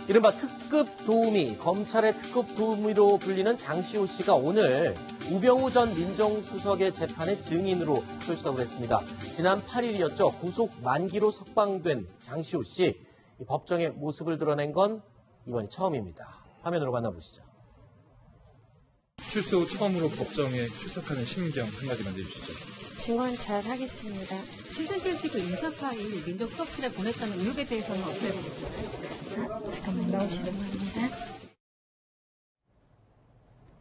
이른바 특급 도우미, 검찰의 특급 도우미로 불리는 장시호 씨가 오늘 우병우 전 민정수석의 재판에 증인으로 출석을 했습니다. 지난 8일이었죠. 구속 만기로 석방된 장시호 씨. 이 법정의 모습을 드러낸 건 이번이 처음입니다. 화면으로 만나보시죠. 출소 후 처음으로 법정에 출석하는 심경 한마디만 해주시죠. 증언 잘 하겠습니다. 최순실 씨 그 인사 파일 민정수석실에 보냈다는 의혹에 대해서는 어떻게 보세요? 잠깐만요. 죄송합니다.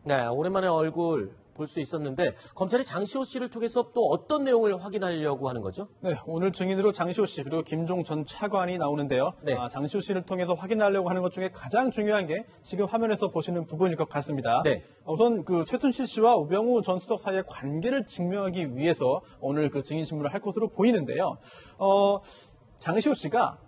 네, 오랜만에 얼굴 볼 수 있었는데 검찰이 장시호 씨를 통해서 또 어떤 내용을 확인하려고 하는 거죠? 네, 오늘 증인으로 장시호 씨 그리고 김종 전 차관이 나오는데요. 네. 장시호 씨를 통해서 확인하려고 하는 것 중에 가장 중요한 게 지금 화면에서 보시는 부분일 것 같습니다. 네. 우선 그 최순실 씨와 우병우 전 수석 사이의 관계를 증명하기 위해서 오늘 그 증인 신문을 할 것으로 보이는데요. 장시호 씨가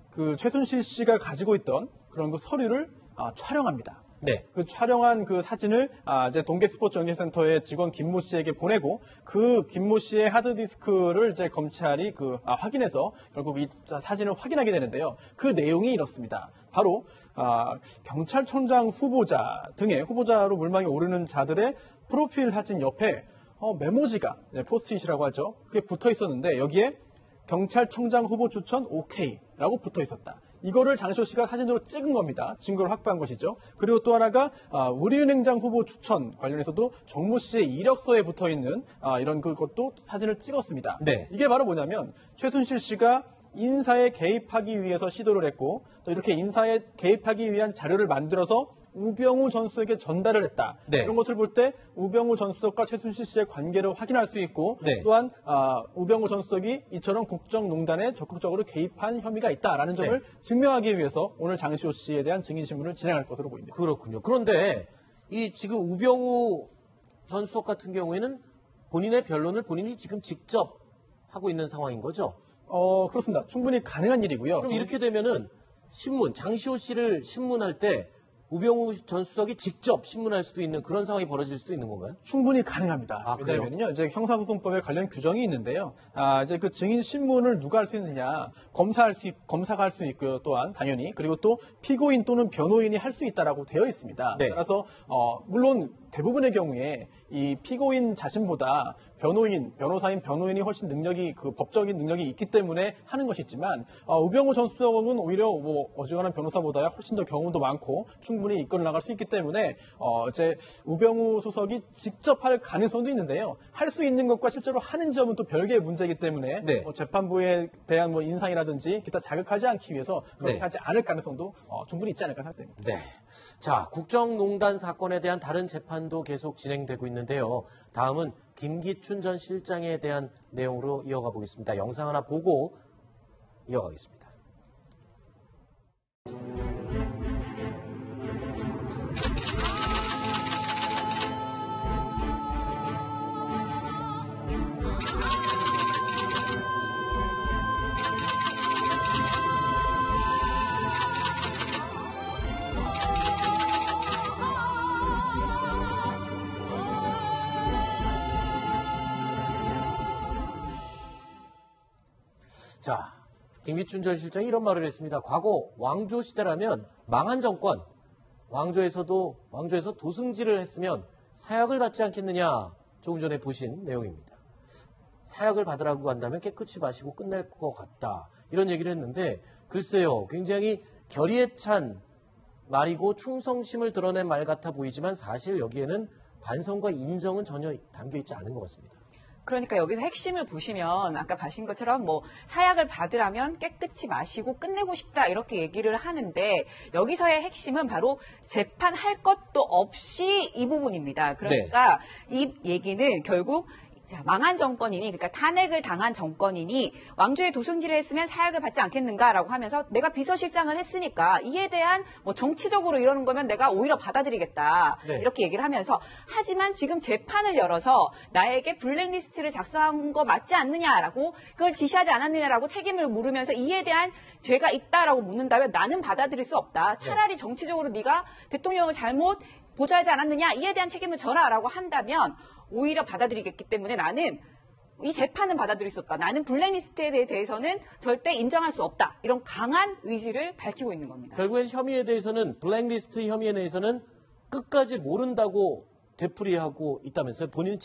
그 최순실 씨가 가지고 있던 그런 그 서류를 촬영합니다. 네. 그 촬영한 그 사진을 이제 동계 스포츠 연계센터의 직원 김모 씨에게 보내고 그 김모 씨의 하드디스크를 이제 검찰이 확인해서 결국 이 사진을 확인하게 되는데요. 그 내용이 이렇습니다. 바로 경찰청장 후보자 등의 후보자로 물망에 오르는 자들의 프로필 사진 옆에 메모지가 포스트잇이라고 하죠. 그게 붙어 있었는데 여기에 경찰청장 후보 추천 OK라고 붙어 있었다. 이거를 장시호 씨가 사진으로 찍은 겁니다. 증거를 확보한 것이죠. 그리고 또 하나가 우리은행장 후보 추천 관련해서도 정모 씨의 이력서에 붙어있는 이런 그것도 사진을 찍었습니다. 네. 이게 바로 뭐냐면 최순실 씨가 인사에 개입하기 위해서 시도를 했고 또 이렇게 인사에 개입하기 위한 자료를 만들어서 우병우 전 수석에게 전달을 했다. 네. 이런 것을 볼 때 우병우 전 수석과 최순실 씨의 관계를 확인할 수 있고 네. 또한 우병우 전 수석이 이처럼 국정농단에 적극적으로 개입한 혐의가 있다라는 점을 네. 증명하기 위해서 오늘 장시호 씨에 대한 증인신문을 진행할 것으로 보입니다. 그렇군요. 그런데 이 지금 우병우 전 수석 같은 경우에는 본인의 변론을 본인이 지금 직접 하고 있는 상황인 거죠? 그렇습니다. 충분히 가능한 일이고요. 그럼 이렇게 되면은 장시호 씨를 신문할 때 우병우 전 수석이 직접 신문할 수도 있는 그런 상황이 벌어질 수도 있는 건가요? 충분히 가능합니다. 그래요? 왜냐하면요, 이제 형사소송법에 관련 규정이 있는데요. 이제 그 증인 신문을 누가 할 수 있느냐, 검사가 할 수 있고요, 또한 당연히 그리고 또 피고인 또는 변호인이 할 수 있다라고 되어 있습니다. 네. 따라서 물론 대부분의 경우에 이 피고인 자신보다 변호인이 훨씬 법적인 능력이 있기 때문에 하는 것이지만 우병우 전 수석은 오히려 어지간한 변호사보다 훨씬 더 경험도 많고 충분히 이끌어 나갈 수 있기 때문에 이제 우병우 수석이 직접 할 가능성도 있는데요. 할 수 있는 것과 실제로 하는 점은 또 별개의 문제이기 때문에 네. 재판부에 대한 인상이라든지 기타 자극하지 않기 위해서 그렇게 네. 하지 않을 가능성도 충분히 있지 않을까 생각됩니다. 네. 자, 국정농단 사건에 대한 다른 재판도 계속 진행되고 있는데요. 다음은 김기춘 전 실장에 대한 내용으로 이어가 보겠습니다. 영상 하나 보고 이어가겠습니다. 자, 김기춘 전 실장이 이런 말을 했습니다. 과거 왕조 시대라면 망한 정권, 왕조에서 도승질을 했으면 사약을 받지 않겠느냐, 조금 전에 보신 내용입니다. 사약을 받으라고 한다면 깨끗이 마시고 끝낼 것 같다. 이런 얘기를 했는데 글쎄요, 굉장히 결의에 찬 말이고 충성심을 드러낸 말 같아 보이지만 사실 여기에는 반성과 인정은 전혀 담겨 있지 않은 것 같습니다. 그러니까 여기서 핵심을 보시면 아까 봐신 것처럼 사약을 받으라면 깨끗이 마시고 끝내고 싶다 이렇게 얘기를 하는데 여기서의 핵심은 바로 재판할 것도 없이 이 부분입니다. 그러니까 네. 이 얘기는 결국 망한 정권이니 그러니까 탄핵을 당한 정권이니 왕조의 도승질을 했으면 사약을 받지 않겠는가라고 하면서 내가 비서실장을 했으니까 이에 대한 정치적으로 이러는 거면 내가 오히려 받아들이겠다 네. 이렇게 얘기를 하면서 하지만 지금 재판을 열어서 나에게 블랙리스트를 작성한 거 맞지 않느냐라고 그걸 지시하지 않았느냐라고 책임을 물으면서 이에 대한 죄가 있다라고 묻는다면 나는 받아들일 수 없다. 차라리 정치적으로 네가 대통령을 잘못 보좌하지 않았느냐 이에 대한 책임을 져라라고 한다면 오히려 받아들이겠기 때문에 나는 이 재판은 받아들일 수 없다. 나는 블랙리스트에 대해서는 절대 인정할 수 없다. 이런 강한 의지를 밝히고 있는 겁니다. 결국엔 혐의에 대해서는 블랙리스트 혐의에 대해서는 끝까지 모른다고 되풀이하고 있다면서요. 본인은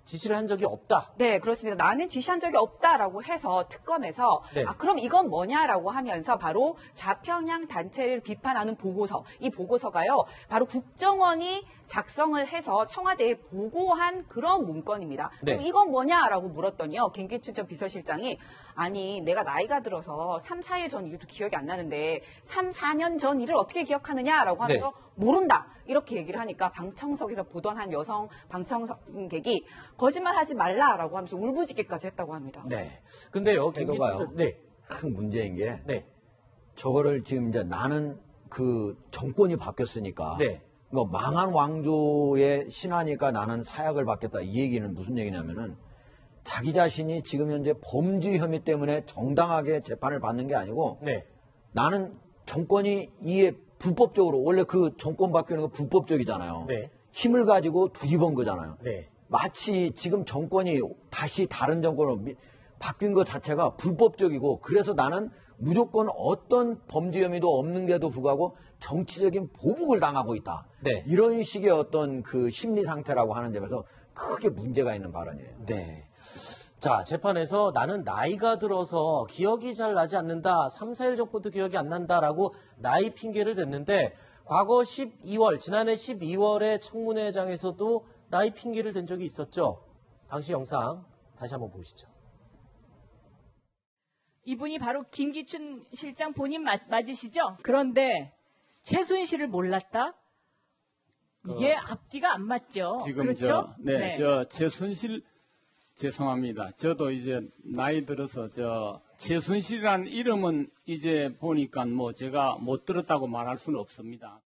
지시를 한 적이 없다. 네, 그렇습니다. 나는 지시한 적이 없다라고 해서 특검에서 네. 그럼 이건 뭐냐라고 하면서 바로 좌평양 단체를 비판하는 보고서, 이 보고서가요, 바로 국정원이 작성을 해서 청와대에 보고한 그런 문건입니다. 네. 그럼 이건 뭐냐라고 물었더니요, 김기춘 전 비서실장이 아니 내가 나이가 들어서 3, 4일 전 일도 기억이 안 나는데 3, 4년 전 일을 어떻게 기억하느냐라고 하면서 네. 모른다 이렇게 얘기를 하니까 방청석에서 보던 한 여성 방청객이 거짓말하지 말라라고 하면서 울부짖기까지 했다고 합니다. 네. 근데요, 해도가요. 김기춘 네. 큰 문제인 게 네. 저거를 지금 이제 나는 그 정권이 바뀌었으니까 네. 뭐 망한 왕조의 신하니까 나는 사약을 받겠다 이 얘기는 무슨 얘기냐면은 자기 자신이 지금 현재 범죄 혐의 때문에 정당하게 재판을 받는 게 아니고 네. 나는 정권이 이에 불법적으로 원래 그 정권 바뀌는 거 불법적이잖아요. 네. 힘을 가지고 뒤집은 거잖아요. 네. 마치 지금 정권이 다시 다른 정권으로 바뀐 것 자체가 불법적이고 그래서 나는 무조건 어떤 범죄 혐의도 없는데도 불구하고 정치적인 보복을 당하고 있다. 네. 이런 식의 어떤 그 심리 상태라고 하는 점에서 크게 문제가 있는 발언이에요. 네. 자, 재판에서 나는 나이가 들어서 기억이 잘 나지 않는다. 3, 4일 전부터 기억이 안 난다라고 나이 핑계를 댔는데 과거 12월, 지난해 12월에 청문회장에서도 나이 핑계를 댄 적이 있었죠. 당시 영상 다시 한번 보시죠. 이분이 바로 김기춘 실장 본인 맞으시죠? 그런데 최순실을 몰랐다? 이게 앞뒤가 안 맞죠. 지금 그렇죠? 저 최순실 죄송합니다. 저도 이제 나이 들어서 최순실이라는 이름은 이제 보니까 뭐 제가 못 들었다고 말할 수는 없습니다.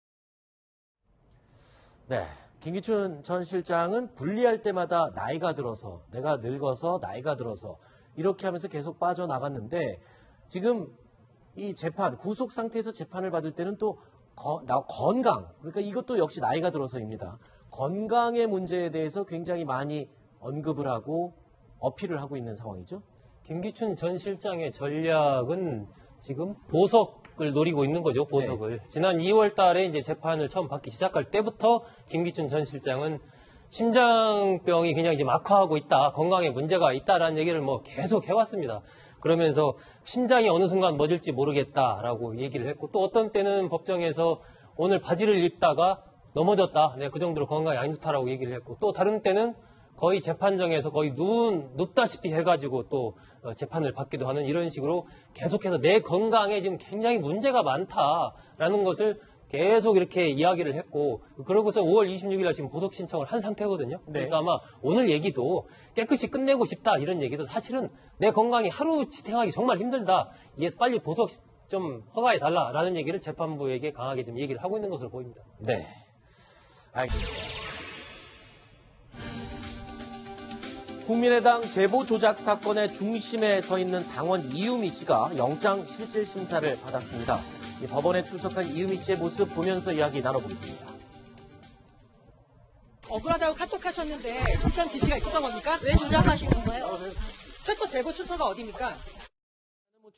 네. 김기춘 전 실장은 분리할 때마다 나이가 들어서, 내가 늙어서 나이가 들어서 이렇게 하면서 계속 빠져나갔는데 지금 이 재판, 구속 상태에서 재판을 받을 때는 또 건강, 그러니까 이것도 역시 나이가 들어서입니다. 건강의 문제에 대해서 굉장히 많이 언급을 하고 어필을 하고 있는 상황이죠. 김기춘 전 실장의 전략은 지금 보석을 노리고 있는 거죠, 보석을. 네. 지난 2월 달에 이제 재판을 처음 받기 시작할 때부터 김기춘 전 실장은 심장병이 굉장히 이제 악화하고 있다, 건강에 문제가 있다라는 얘기를 뭐 계속 해왔습니다. 그러면서 심장이 어느 순간 멎을지 모르겠다라고 얘기를 했고 또 어떤 때는 법정에서 오늘 바지를 입다가 넘어졌다, 네, 그 정도로 건강이 안 좋다라고 얘기를 했고 또 다른 때는 거의 재판정에서 거의 눕다시피 해가지고 또 재판을 받기도 하는 이런 식으로 계속해서 내 건강에 지금 굉장히 문제가 많다라는 것을 계속 이렇게 이야기를 했고 그러고서 5월 26일 날 지금 보석 신청을 한 상태거든요. 네. 그러니까 아마 오늘 얘기도 깨끗이 끝내고 싶다 이런 얘기도 사실은 내 건강이 하루 지탱하기 정말 힘들다. 이게 빨리 보석 좀 허가해 달라라는 얘기를 재판부에게 강하게 좀 얘기를 하고 있는 것으로 보입니다. 네. 알겠습니다. 국민의당 제보 조작 사건의 중심에 서 있는 당원 이유미 씨가 영장 실질 심사를 받았습니다. 이 법원에 출석한 이유미 씨의 모습 보면서 이야기 나눠보겠습니다. 억울하다고 카톡하셨는데 비싼 지시가 있었던 겁니까? 왜 조작하신 건가요? 최초 제보 출처가 어디입니까?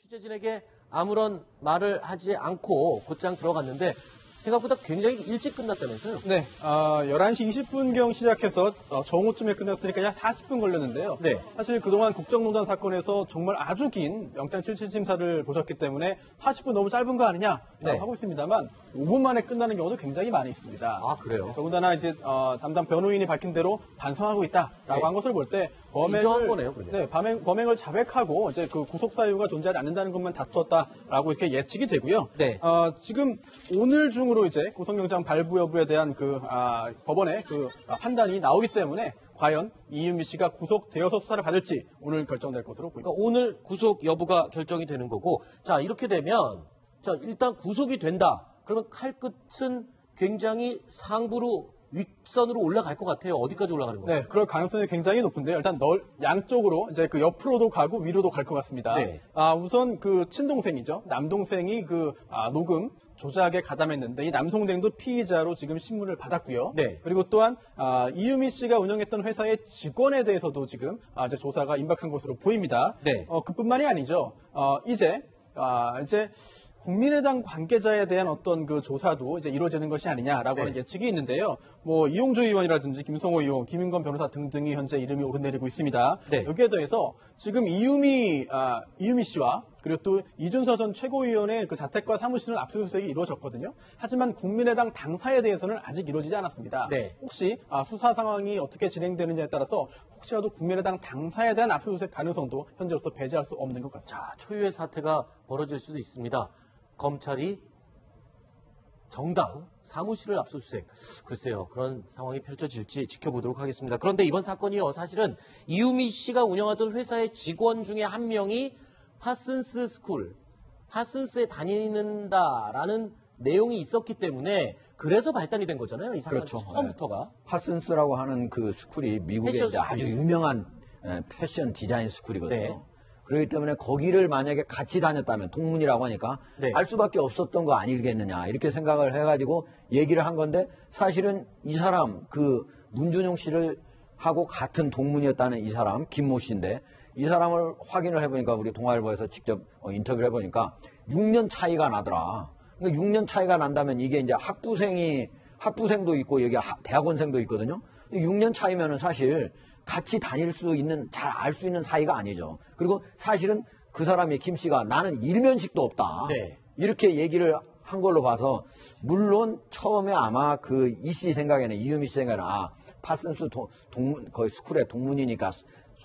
취재진에게 아무런 말을 하지 않고 곧장 들어갔는데 생각보다 굉장히 일찍 끝났다면서요? 네, 11시 20분경 시작해서 정오쯤에 끝났으니까 약 40분 걸렸는데요. 네. 사실 그동안 국정농단 사건에서 정말 아주 긴 영장 실질 심사를 보셨기 때문에 40분 너무 짧은 거 아니냐라고 네. 하고 하고 있습니다만 5분 만에 끝나는 경우도 굉장히 많이 있습니다. 아, 그래요? 더군다나 이제 담당 변호인이 밝힌 대로 반성하고 있다라고 네. 한 것을 볼 때 인정한 거네요, 그러면. 네, 범행을 자백하고 이제 그 구속 사유가 존재하지 않는다는 것만 다투었다라고 이렇게 예측이 되고요. 네. 지금 오늘 중으로 이제 구속영장 발부 여부에 대한 법원의 판단이 나오기 때문에 과연 이유미 씨가 구속되어서 수사를 받을지 오늘 결정될 것으로 보입니다. 그러니까 오늘 구속 여부가 결정이 되는 거고, 자, 이렇게 되면, 자, 일단 구속이 된다. 그러면 칼끝은 굉장히 상부로 윗선으로 올라갈 것 같아요. 어디까지 올라가는 거예요? 네, 그럴 가능성이 굉장히 높은데요. 일단 양쪽으로 이제 그 옆으로도 가고 위로도 갈 것 같습니다. 네. 우선 그 친동생이죠. 남동생이 녹음 조작에 가담했는데 이 남동생도 피의자로 지금 신문을 받았고요. 네. 그리고 또한 이유미 씨가 운영했던 회사의 직원에 대해서도 지금 이제 조사가 임박한 것으로 보입니다. 네. 그뿐만이 아니죠. 이제 국민의당 관계자에 대한 어떤 그 조사도 이제 이루어지는 것이 아니냐라고 하는 예측이 있는데요. 뭐 이용주 의원이라든지 김성호 의원, 김인권 변호사 등등이 현재 이름이 오르내리고 있습니다. 네. 여기에 더해서 지금 이유미 씨와 그리고 또 이준서 전 최고위원의 그 자택과 사무실은 압수수색이 이루어졌거든요. 하지만 국민의당 당사에 대해서는 아직 이루어지지 않았습니다. 네. 혹시 수사 상황이 어떻게 진행되느냐에 따라서 혹시라도 국민의당 당사에 대한 압수수색 가능성도 현재로서 배제할 수 없는 것 같습니다. 자, 초유의 사태가 벌어질 수도 있습니다. 검찰이 정당 사무실을 압수수색. 글쎄요, 그런 상황이 펼쳐질지 지켜보도록 하겠습니다. 그런데 이번 사건이요, 사실은 이유미 씨가 운영하던 회사의 직원 중에 한 명이 파슨스 스쿨, 파슨스에 다니는다라는 내용이 있었기 때문에 그래서 발단이 된 거잖아요. 이 사건 그렇죠. 처음부터가. 파슨스라고 하는 그 스쿨이 미국의 패션 이제 아주 스쿨이죠. 유명한 패션 디자인 스쿨이거든요. 네. 그렇기 때문에 거기를 만약에 같이 다녔다면 동문이라고 하니까 네. 알 수밖에 없었던 거 아니겠느냐 이렇게 생각을 해가지고 얘기를 한 건데 사실은 이 사람 그 문준용 씨를 하고 같은 동문이었다는 이 사람 김모 씨인데 이 사람을 확인을 해보니까 우리 동아일보에서 직접 인터뷰를 해보니까 6년 차이가 나더라. 그러니까 6년 차이가 난다면 이게 이제 학부생도 있고 여기 대학원생도 있거든요. 6년 차이면은 사실 같이 다닐 수 있는, 잘 알 수 있는 사이가 아니죠. 그리고 사실은 그 사람이 김 씨가 나는 일면식도 없다. 네. 이렇게 얘기를 한 걸로 봐서 물론 처음에 아마 그 이 씨 생각에는 이유미 씨 생각에는 파슨스 거의 스쿨의 동문이니까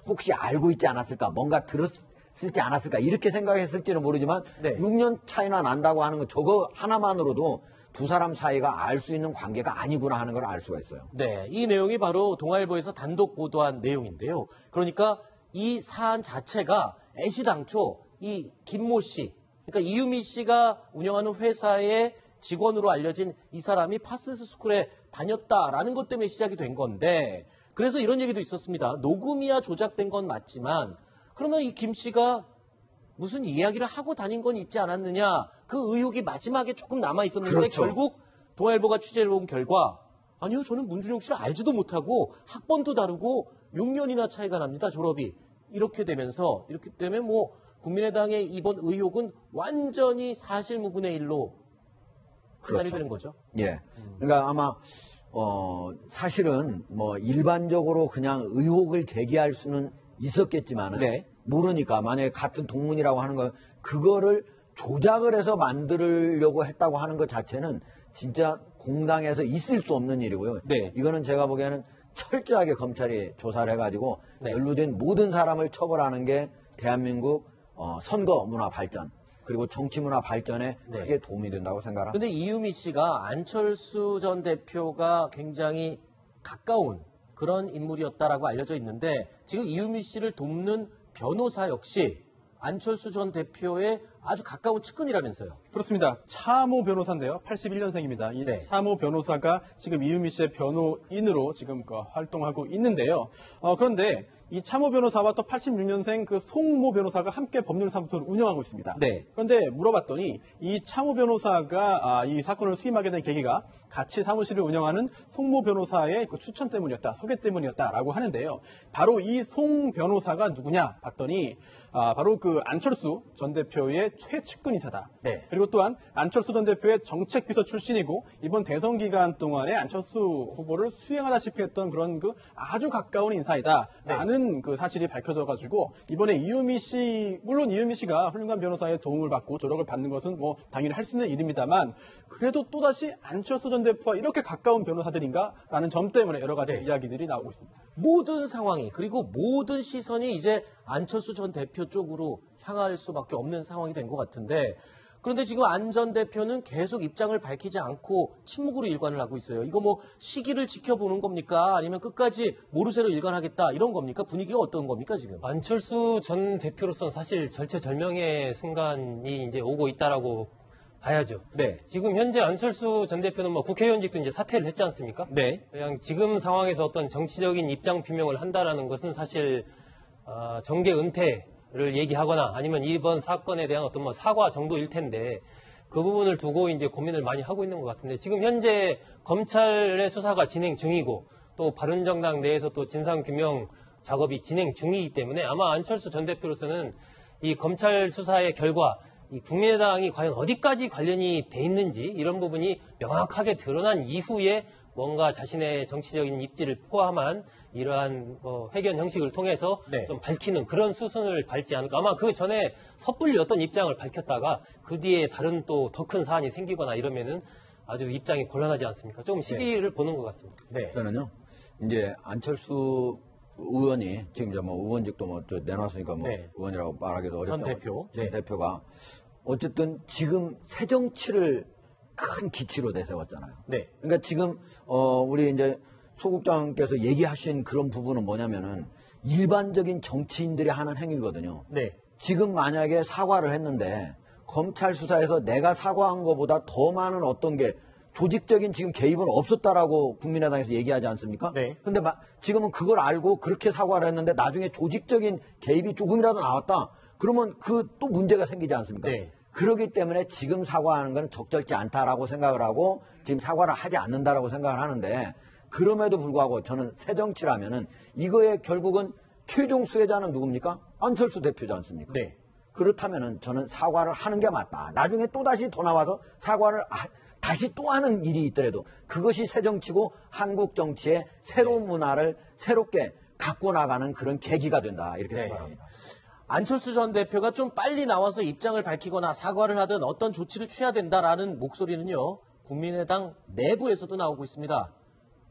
혹시 알고 있지 않았을까, 뭔가 들었을지 않았을까 이렇게 생각했을지는 모르지만 네. 6년 차이나 난다고 하는 거 저거 하나만으로도 두 사람 사이가 알 수 있는 관계가 아니구나 하는 걸 알 수가 있어요. 네, 이 내용이 바로 동아일보에서 단독 보도한 내용인데요. 그러니까 이 사안 자체가 애시당초 이 김모 씨, 그러니까 이유미 씨가 운영하는 회사의 직원으로 알려진 이 사람이 파슨스 스쿨에 다녔다라는 것 때문에 시작이 된 건데, 그래서 이런 얘기도 있었습니다. 녹음이야 조작된 건 맞지만 그러면 이 김 씨가 무슨 이야기를 하고 다닌 건 있지 않았느냐, 그 의혹이 마지막에 조금 남아 있었는데 그렇죠. 결국 동아일보가 취재를 온 결과 아니요, 저는 문준용 씨를 알지도 못하고 학번도 다르고 6년이나 차이가 납니다, 졸업이. 이렇게 되면서 이렇기 때문에 뭐 국민의당의 이번 의혹은 완전히 사실무근의 일로 판단이 그렇죠. 되는 거죠. 예. 그러니까 아마 사실은 뭐 일반적으로 그냥 의혹을 제기할 수는 있었겠지만은 네. 모르니까 만약에 같은 동문이라고 하는 거 그거를 조작을 해서 만들려고 했다고 하는 것 자체는 진짜 공당에서 있을 수 없는 일이고요. 네. 이거는 제가 보기에는 철저하게 검찰이 조사를 해가지고 네. 연루된 모든 사람을 처벌하는 게 대한민국 선거 문화 발전 그리고 정치 문화 발전에 네. 크게 도움이 된다고 생각합니다. 그런데 이유미 씨가 안철수 전 대표가 굉장히 가까운 그런 인물이었다라고 알려져 있는데 지금 이유미 씨를 돕는 변호사 역시 안철수 전 대표의 아주 가까운 측근이라면서요. 그렇습니다. 차모 변호사인데요. 81년생입니다. 이 네. 차모 변호사가 지금 이유미 씨의 변호인으로 지금 활동하고 있는데요. 그런데 이 차모 변호사와 또 86년생 그 송모 변호사가 함께 법률사무소를 운영하고 있습니다. 네. 그런데 물어봤더니 이 차모 변호사가 이 사건을 수임하게 된 계기가 같이 사무실을 운영하는 송모 변호사의 그 추천 때문이었다, 소개 때문이었다라고 하는데요. 바로 이 송 변호사가 누구냐 봤더니 바로 그 안철수 전 대표의 최측근이사다. 네. 그리고 또한 안철수 전 대표의 정책비서 출신이고 이번 대선 기간 동안에 안철수 후보를 수행하다시피 했던 그런 그 아주 가까운 인사이다라는 그 사실이 밝혀져가지고 이번에 이유미 씨, 물론 이유미 씨가 훌륭한 변호사의 도움을 받고 조력을 받는 것은 뭐 당연히 할 수 있는 일입니다만 그래도 또다시 안철수 전 대표와 이렇게 가까운 변호사들인가라는 점 때문에 여러 가지 이야기들이 나오고 있습니다. 모든 상황이 그리고 모든 시선이 이제 안철수 전 대표 쪽으로 향할 수밖에 없는 상황이 된 것 같은데 그런데 지금 안 전 대표는 계속 입장을 밝히지 않고 침묵으로 일관을 하고 있어요. 이거 뭐 시기를 지켜보는 겁니까? 아니면 끝까지 모르쇠로 일관하겠다 이런 겁니까? 분위기가 어떤 겁니까 지금? 안철수 전 대표로서는 사실 절체절명의 순간이 이제 오고 있다라고 봐야죠. 네. 지금 현재 안철수 전 대표는 뭐 국회의원직도 이제 사퇴를 했지 않습니까? 네. 그냥 지금 상황에서 어떤 정치적인 입장 표명을 한다라는 것은 사실 정계 은퇴를 얘기하거나 아니면 이번 사건에 대한 어떤 뭐 사과 정도일 텐데 그 부분을 두고 이제 고민을 많이 하고 있는 것 같은데 지금 현재 검찰의 수사가 진행 중이고 또 바른정당 내에서 또 진상규명 작업이 진행 중이기 때문에 아마 안철수 전 대표로서는 이 검찰 수사의 결과 이 국민의당이 과연 어디까지 관련이 돼 있는지 이런 부분이 명확하게 드러난 이후에 뭔가 자신의 정치적인 입지를 포함한 이러한 회견 형식을 통해서 네. 좀 밝히는 그런 수순을 밟지 않을까. 아마 그 전에 섣불리 어떤 입장을 밝혔다가 그 뒤에 다른 또 더 큰 사안이 생기거나 이러면은 아주 입장이 곤란하지 않습니까? 조금 시기를 보는 것 같습니다. 네. 저는요, 이제 안철수 의원이 지금 이제 뭐 의원직도 뭐 내놨으니까 뭐 네. 의원이라고 말하기도 어렵죠. 전 대표. 전 네. 대표가 어쨌든 지금 새정치를 큰 기치로 내세웠잖아요. 네. 그러니까 지금 우리 이제 소국장께서 얘기하신 그런 부분은 뭐냐면은 일반적인 정치인들이 하는 행위거든요. 네. 지금 만약에 사과를 했는데 검찰 수사에서 내가 사과한 것보다 더 많은 어떤 게 조직적인 지금 개입은 없었다라고 국민의당에서 얘기하지 않습니까? 네. 근데 지금은 그걸 알고 그렇게 사과를 했는데 나중에 조직적인 개입이 조금이라도 나왔다. 그러면 그 또 문제가 생기지 않습니까? 네. 그렇기 때문에 지금 사과하는 건 적절치 않다라고 생각을 하고 지금 사과를 하지 않는다라고 생각을 하는데 그럼에도 불구하고 저는 새정치라면은 이거에 결국은 최종 수혜자는 누굽니까? 안철수 대표지 않습니까? 네. 그렇다면은 저는 사과를 하는 게 맞다. 나중에 또 다시 더 나와서 사과를 다시 또 하는 일이 있더라도 그것이 새정치고 한국 정치의 새로운 문화를 새롭게 갖고 나가는 그런 계기가 된다. 이렇게 네. 생각합니다. 안철수 전 대표가 좀 빨리 나와서 입장을 밝히거나 사과를 하든 어떤 조치를 취해야 된다라는 목소리는요. 국민의당 내부에서도 나오고 있습니다.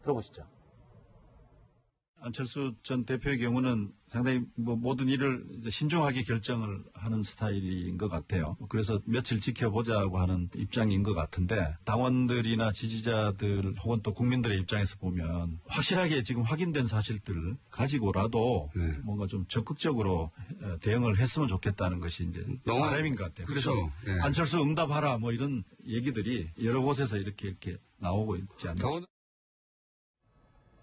들어보시죠. 안철수 전 대표의 경우는 상당히 모든 일을 이제 신중하게 결정을 하는 스타일인 것 같아요. 그래서 며칠 지켜보자고 하는 입장인 것 같은데 당원들이나 지지자들 혹은 또 국민들의 입장에서 보면 확실하게 지금 확인된 사실들을 가지고라도 뭔가 좀 적극적으로 대응을 했으면 좋겠다는 것이 이제 바람인 것 같아요. 그래서 안철수 응답하라 뭐 이런 얘기들이 여러 곳에서 이렇게 나오고 있지 않나.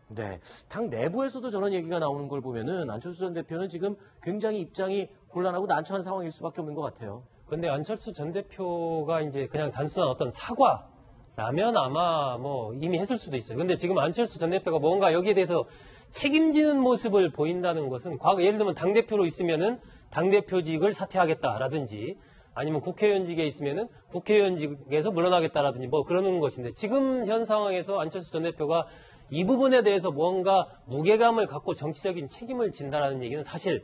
네. 당 내부에서도 저런 얘기가 나오는 걸 보면은 안철수 전 대표는 지금 굉장히 입장이 곤란하고 난처한 상황일 수밖에 없는 것 같아요. 근데 안철수 전 대표가 이제 그냥 단순한 어떤 사과라면 아마 뭐 이미 했을 수도 있어요. 근데 지금 안철수 전 대표가 뭔가 여기에 대해서 책임지는 모습을 보인다는 것은 과거 예를 들면 당대표로 있으면은 당대표직을 사퇴하겠다라든지 아니면 국회의원직에 있으면은 국회의원직에서 물러나겠다라든지 뭐 그러는 것인데 지금 현 상황에서 안철수 전 대표가 이 부분에 대해서 뭔가 무게감을 갖고 정치적인 책임을 진다라는 얘기는 사실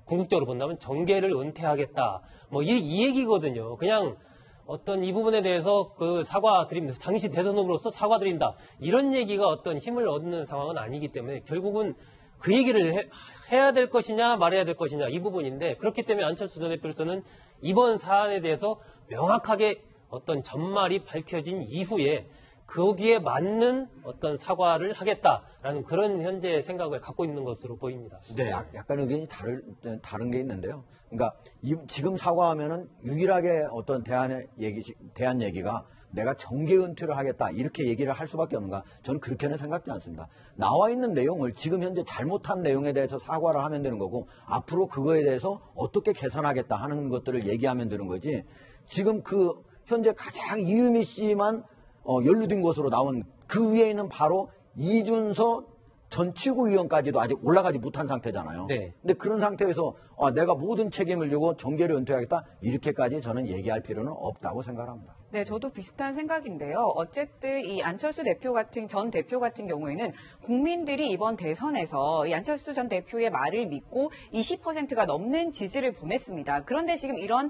궁극적으로 본다면 정계를 은퇴하겠다. 뭐 이 얘기거든요. 그냥 어떤 이 부분에 대해서 그 사과드립니다. 당시 대선 후보로서 사과드린다. 이런 얘기가 어떤 힘을 얻는 상황은 아니기 때문에 결국은 그 얘기를 해야 될 것이냐 말해야 될 것이냐 이 부분인데 그렇기 때문에 안철수 전 대표로서는 이번 사안에 대해서 명확하게 어떤 전말이 밝혀진 이후에 거기에 맞는 어떤 사과를 하겠다라는 그런 현재 생각을 갖고 있는 것으로 보입니다. 네. 약간 의견이 다른 게 있는데요. 그러니까 지금 사과하면은 유일하게 어떤 대안 얘기가 내가 정계 은퇴를 하겠다 이렇게 얘기를 할 수밖에 없는가? 저는 그렇게는 생각지 않습니다. 나와 있는 내용을 지금 현재 잘못한 내용에 대해서 사과를 하면 되는 거고 앞으로 그거에 대해서 어떻게 개선하겠다 하는 것들을 얘기하면 되는 거지. 지금 그 현재 가장 이유미 씨만 연루된 것으로 나온 그 위에 있는 바로 이준서 전 최고위원까지도 아직 올라가지 못한 상태잖아요. 네. 근데 그런 상태에서 내가 모든 책임을 지고 정계를 은퇴하겠다 이렇게까지 저는 얘기할 필요는 없다고 생각합니다. 네, 저도 비슷한 생각인데요. 어쨌든 이 안철수 전 대표 같은 경우에는 국민들이 이번 대선에서 이 안철수 전 대표의 말을 믿고 20%가 넘는 지지를 보냈습니다. 그런데 지금 이런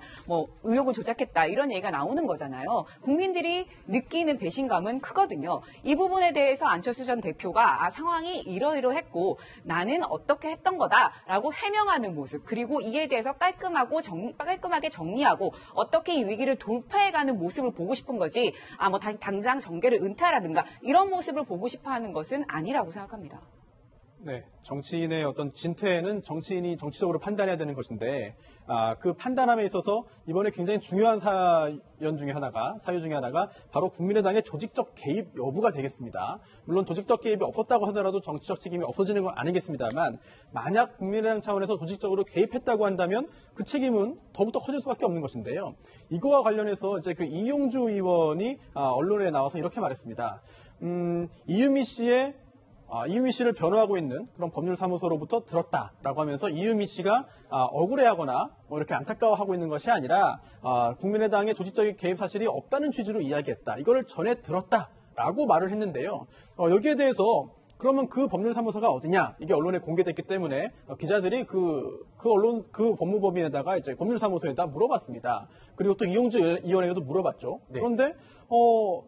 의혹을 조작했다 이런 얘기가 나오는 거잖아요. 국민들이 느끼는 배신감은 크거든요. 이 부분에 대해서 안철수 전 대표가 상황이 이러이러했고 나는 어떻게 했던 거다라고 해명하는 모습 그리고 이에 대해서 깔끔하게 정리하고 어떻게 이 위기를 돌파해가는 모습을 보고 싶은 거지 당장 정계를 은퇴하라든가 이런 모습을 보고 싶어하는 것은 아니라고 생각합니다. 네, 정치인의 어떤 진퇴는 정치인이 정치적으로 판단해야 되는 것인데, 그 판단함에 있어서 이번에 굉장히 중요한 사유 중에 하나가 바로 국민의당의 조직적 개입 여부가 되겠습니다. 물론 조직적 개입이 없었다고 하더라도 정치적 책임이 없어지는 건 아니겠습니다만, 만약 국민의당 차원에서 조직적으로 개입했다고 한다면 그 책임은 더욱더 커질 수밖에 없는 것인데요. 이거와 관련해서 이제 그 이용주 의원이 언론에 나와서 이렇게 말했습니다. 이유미 씨를 변호하고 있는 그런 법률사무소로부터 들었다라고 하면서 이유미 씨가 억울해하거나 뭐 이렇게 안타까워하고 있는 것이 아니라 국민의당의 조직적인 개입 사실이 없다는 취지로 이야기했다. 이거를 전해 들었다라고 말을 했는데요. 여기에 대해서 그러면 그 법률사무소가 어디냐? 이게 언론에 공개됐기 때문에 기자들이 그 법무법인에다가 이제 법률사무소에다 물어봤습니다. 그리고 또 이용주 의원에게도 물어봤죠. 네. 그런데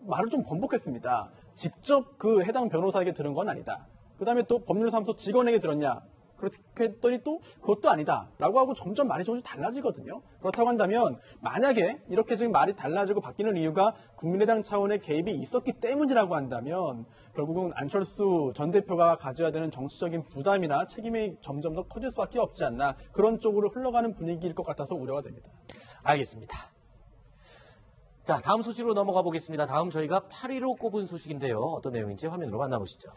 말을 좀 번복했습니다. 직접 그 해당 변호사에게 들은 건 아니다. 그 다음에 또 법률사무소 직원에게 들었냐? 그렇게 했더니 또 그것도 아니다. 라고 하고 점점 말이 조금씩 달라지거든요. 그렇다고 한다면 만약에 이렇게 지금 말이 달라지고 바뀌는 이유가 국민의당 차원의 개입이 있었기 때문이라고 한다면 결국은 안철수 전 대표가 가져야 되는 정치적인 부담이나 책임이 점점 더 커질 수밖에 없지 않나. 그런 쪽으로 흘러가는 분위기일 것 같아서 우려가 됩니다. 알겠습니다. 자, 다음 소식으로 넘어가 보겠습니다. 다음 저희가 8위로 꼽은 소식인데요. 어떤 내용인지 화면으로 만나보시죠.